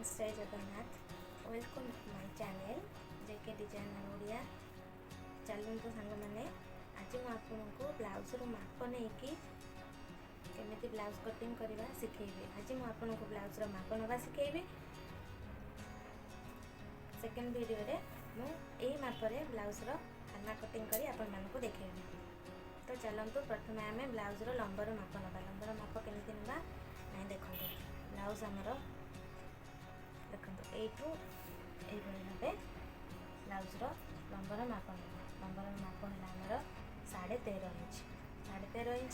Friends जय Jagannath welcome my channel JK designer Odia. चलतु सांग मैंने आज मुझे ब्लाउज माप नहीं कि केमिति ब्लाउज कटिंग करवा शिखेबी। आज मुझे ब्लाउज माप नवा शिखेबी। सेकेंड वीडियो रे मुझे मापरे ब्लाउज खाना कटिंग करी आपण मानकु देखेबी। तो चलतु प्रथम आम ब्लाउज लंबर माप नवा। लंबर माप केमिति नवा ना देखो ब्लाउज आमर देखो यू भाव ब्लाउजर लंबर माप ना लंबर माप है आमर 13.5 इंच 13.5 इंच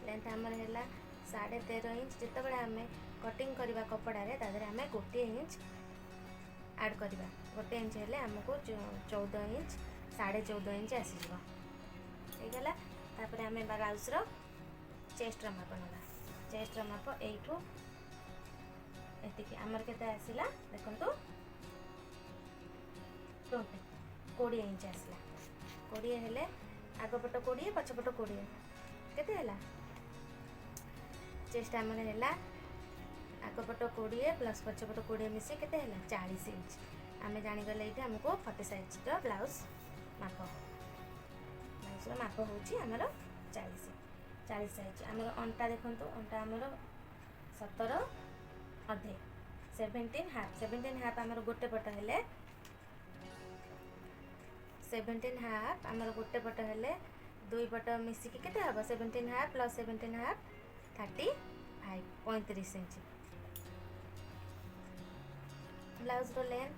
लेंथ आमर है 13.5 इंच। जिते आम कटिंग करवा कपड़े आम गोटे इंच ऐड करवा। गोटे इंच हेल्ले आमको 14 इंच 14.5 इंच आसीगला। तापर आम ब्लाउजर चेस्टर माप ना चेस्टर माप यू एतिकी आमर केते आसिला देखो 20 इंच आसला। 20 हेले आगपट 20 पछपट 20 केते हैला चेस्ट आमर हैला आगपट 20 प्लस पछपट 20 मिसी केते हैला 40 इंच। आमे जानि गले इटा हमको 40 साइज रो ब्लाउज माप होची हमर 40 साइज। हमर अंटा देखंतु अंटा हमर 17 अधे 17 हाफ आमर गोटे पट हेले 17 हाफ आमर गोटे पट हेले दुई पट मिसिकी केते हबो 17 half plus 17 half 35 inch. Blouse रो लेंथ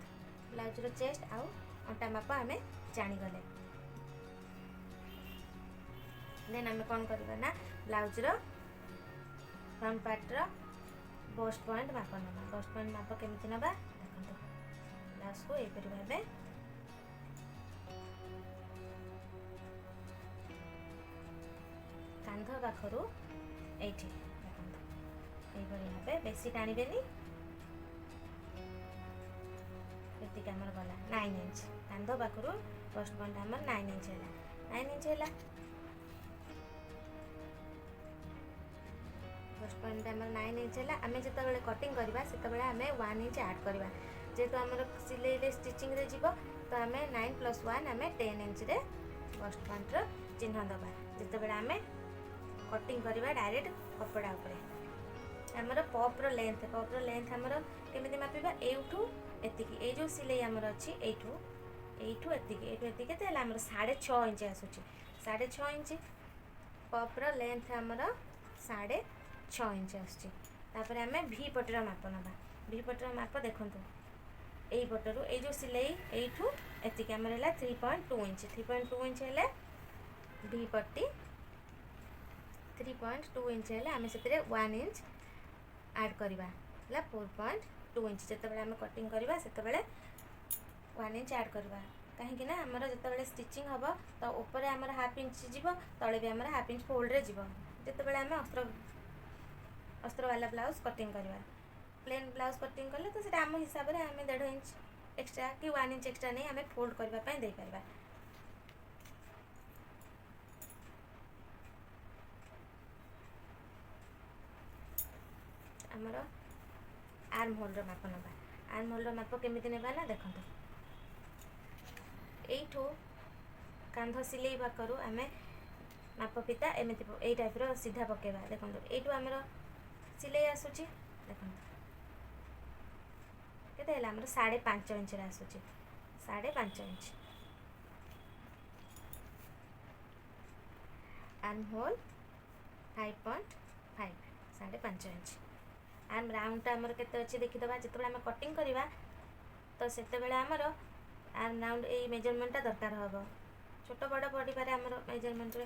ब्लाउज रो चेस्ट आउ अंटा माप आमे जानि गले। देन आमे कोन करबा ना ब्लाउज रो फ्रंट पार्ट रो बस्ट पॉइंट माप ना बस्ट पॉइंट माप केमिति नबा देखो ब्लाउज को एपरि भाबे कांध पाखरु एठी देखो एपरि भाबे बेसी टाणीबेनी एति कैमरा गला 9 इंच कांध पाखरु बस्ट पॉइंट हमर 9 इंच हैला 9 इंच हैला। बस्ट पॉइंट आम 9 इंच है। आम जो कटिंग करवा से 1 इंच ऐड करवा जेहेतु आमर सिले स्टिचिंग रे जीव तो आम 9 + 1 आम 10 इंच रे बस्ट पॉइंट चिन्ह दबा। जिते आम कटिंग करवा डायरेक्ट कपड़ा उपरे आमर पप रो लेंथ आमर केमिति मापिबा एठू एतिकी ए जो सिले आमर अच्छी एठू एतिकी केते आमर 6.5 इंच आसुची 6.5 इंच पप रो लेंथ आमर 6.5 इंच आसपर आम भी पटर माप नवा। भी पटर माप देखु यही पटरू ये जो सिलाई यू एतिक आम 3.2 इंच 3.2 इंच है भी पट्टी 3.2 इंच है आम से 1 इंच ऐड करवा 4.2 इंच। जिते आम कटिंग करवा से 1 इंच ऐड करवा कहीं आमर जो स्टिचिंग हम तो ऊपर आमर हाफ इंच जीव तले भी आमर हाफ इंच फोल्ड रे जीव। जिते आम अस्त्र वाला ब्लाउज कटिंग करवा प्लेन ब्लाउज कटिंग कले तो आम हिसाब से आम 1.5 इंच एक्स्ट्रा कि 1 इंच एक्स्ट्रा नहीं आम फोल्ड करने दे पारबा। आमर आर्म होल रो माप नवा। आर्म होल रो माप केमिति नेबा ना देखो एठू कांध सिले पाखरु आम माप फिता एमती ए टाइप रो सीधा पकेबा। देखो एठू आमर सिले आसुची देखो केते हैला आमर 5.5 इंच रे आसुची 5.5 inch. Arm hole 5.5 5.5 inch. Arm round आमर केते अछि देखि दबा। जिते आम कटिंग करवा तो सेते बेले आमर आर्म राउंड ए मेजरमेंट दरकार हबो। छोट बड़ पड़ी पारे आमर मेजरमेंट रे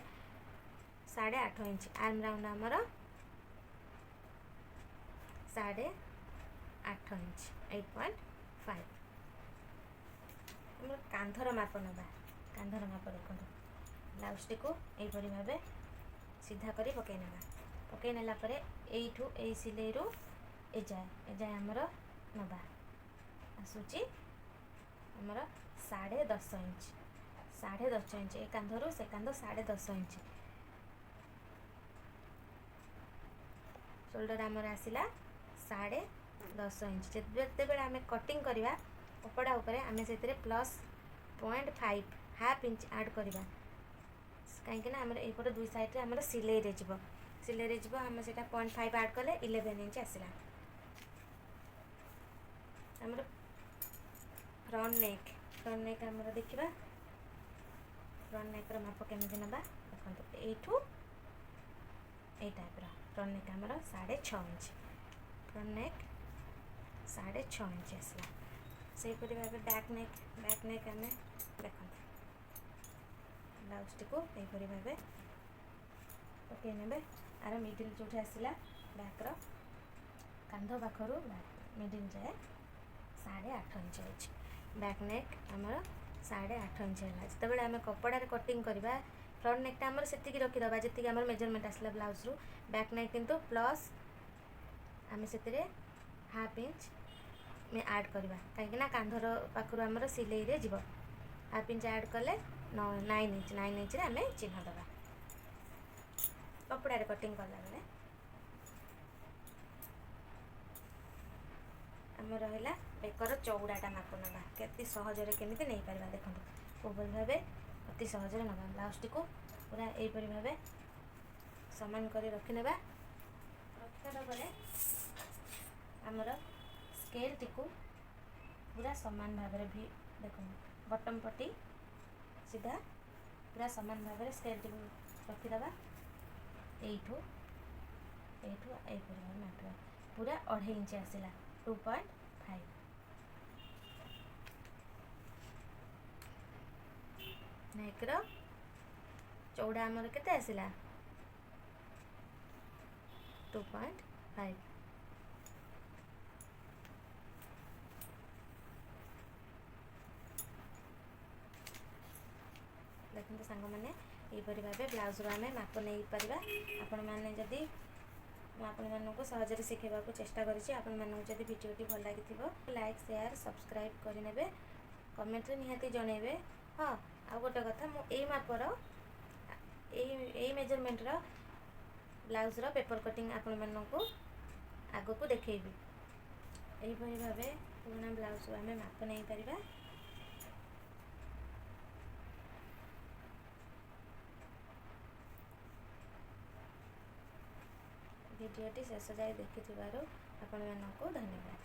8.5 इंच। आर्म राउंड आमर 8.5 इंच 8.5। कांधर माप नवा। कांधर माप देखो ब्लाउज को यहीपरि भाव सीधा करी पकई ना पकई नेला यू ए सिले रू एजाए आमर नवा आसूची आमर 10.5 इंच 10.5 इंच ए कांधरू से कांध 10.5 इंच। शोल्डर आमर आसला 10.5 इंच जेतेबेले आम कटिंग करवा कपड़ा उपरे आम से +0.5 हाफ इंच ऐड करवा कहीं आम एपटे 2 साइड आम सिलाई जीव आम से 0.5 ऐड कले 11 इंच आसला आम फ्रंट नेक आम देखा फ्रंट नेक माप केमी नवा देखो यू ये टाइप फ्रंट नेक आमर 6.5 इंच फ्रंट नेक 6.5 इंच आसला से भाव बैक नेक आम देख ब्लाउज टी को यहपरी भाव पकई ने आर मिडिल जो आसला बैक्र कांध पाखर मिडिल जाए 8.5 इंच अच्छे बैक नेक आमर 8.5 इंच है जिते आम कपड़ा कटिंग करवा फ्रंट नेकटा आमर से रखीदे जी आम मेजरमेंट आसला ब्लाउज रू बैक नेक किंतु प्लस आम से हाफ इंच में ऐड करवा कहीं कांधर पाखर आमर सिलाई जीव हाफ इंच ऐड कले 9 इंच आम चिन्ह दबा कपड़ा कटिंग कला बेले आम रहा बेकर चौड़ाटा माप नवा के सहजरे केमी नहीं पार देखो कोपरी भाव अति सहजरे नवा ब्लाउज टी को पूरा यहीपरी भाव सामान कर रखिने रखिदेला आमर स्केल टी को पूरा सामान भाव भी देखो बटम पट्टी सीधा पूरा सामान भाव स्केल टी रखिदेवा यू यहीपरी भाव मापा पूरा 2.5 इंच आसला 2.5 नेक्र चौड़ा आमर केते आसला 2.5 देखते सांग मैंने यहीपरी भाव ब्लाउज आम माप नहीं पार आपण मैंने जदि आपको सहजरे शिखेबा चेष्टा करी आपड़ी भिडियोटी भल लगी लाइक शेयर सब्सक्राइब करने कमेंट निहाती जनइबे हाँ आ गोटे कथा मुझे मापर यही मेजरमेंट ब्लाउज पेपर कटिंग आपण मानू आग को देखी यहीपरी भाव पुराना ब्लाउज आम माप नहीं पार भिडियोटी शेष जाए देखि आपण मानू धन्यवाद।